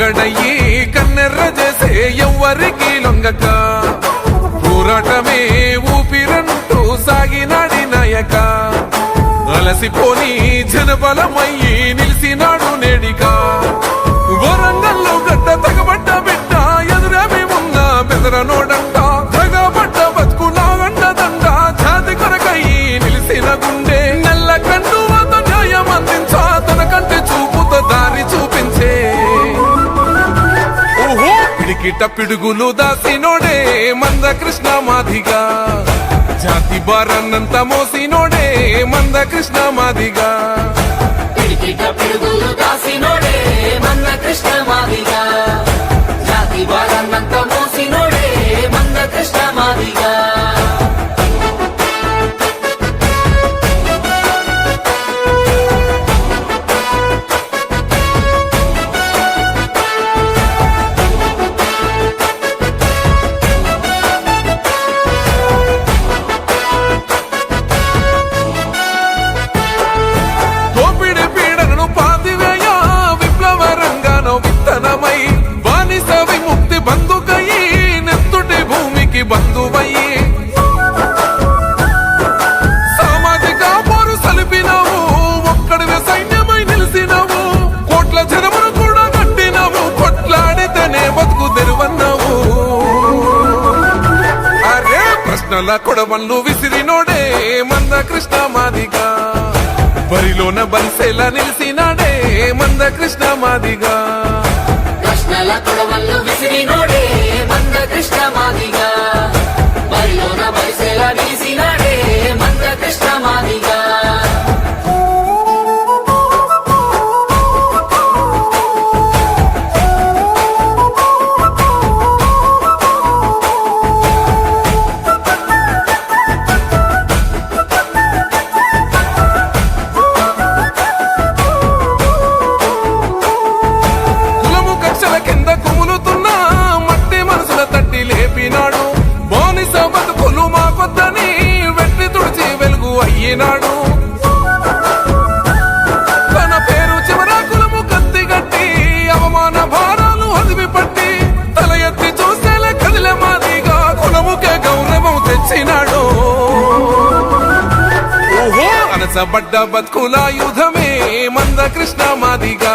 మొగడయ్యి కన్నెర్ర చేసే ఎవ్వరికి లొంగక పోరాటమే ఊపిరంటూ సాగినాడి నాయక అలసిపోని జనబలమయ్యి నిలిసినాడు నేడిక వరంగల్లో గడ్డ తగబడ్డ బిడ్డ ఎదురేమి ఉన్నా బెదరనోడంట తగబడ్డ బతుకు నాగండ దండ జాతి కొరకయ్యి నిలిసిన గుండె నెల్ల కండు వద్ద న్యాయం అందించా తన కంటే చూపుతో దారి చూపించే ఓహో పిడికిట పిడుగులు దాసినోడే మంద కృష్ణ మాదిగా జాతి బారన్నంత మోసినోడే మంద కృష్ణ మాదిగా పిడికిట పిడుగులు దాసినోడే మంద కృష్ణ మాదిగా జాతి బారన్నంత మోసినోడే మంద కృష్ణ మాదిగా బంధువయ్యి సామాజిక పోరు సలిపినావు ఒక్కడివే సైన్యమై నిలిసినావు కోట్ల జనమును కూడా కట్టినావు కొట్లాడితేనే బతుకు తెరువన్నావు అరే ప్రశ్నల కొడవళ్ళు విసిరినోడే మంద కృష్ణ మాదిగా బరిలోన బలిసేలా నిలిసినాడే మంద కృష్ణ మాదిగా ప్రశ్నల కొడవళ్ళు విసిరినోడే మంద కృష్ణ మాదిగా బరిలోన బలిసేలా నిలిసినాడే మంద కృష్ణ మాదిగా కులము కక్షల కింద కుములుతున్నా మట్టి మనసుల తట్టి లేపినాడు బానిస బతుకులు మాకొద్దని వెట్టి తుడిచి వెలుగు అయ్యినాడు తన పేరు చివర కులము కత్తి గట్టి అవమాన భారాలు అదివి పట్టి తల ఎత్తి చూసేలా కదిలే మాదిగా కులముకే గౌరవం తెచ్చినాడు ఓహో అనసబడ్డ బతుకుల యుధమే మంద కృష్ణ మాదిగా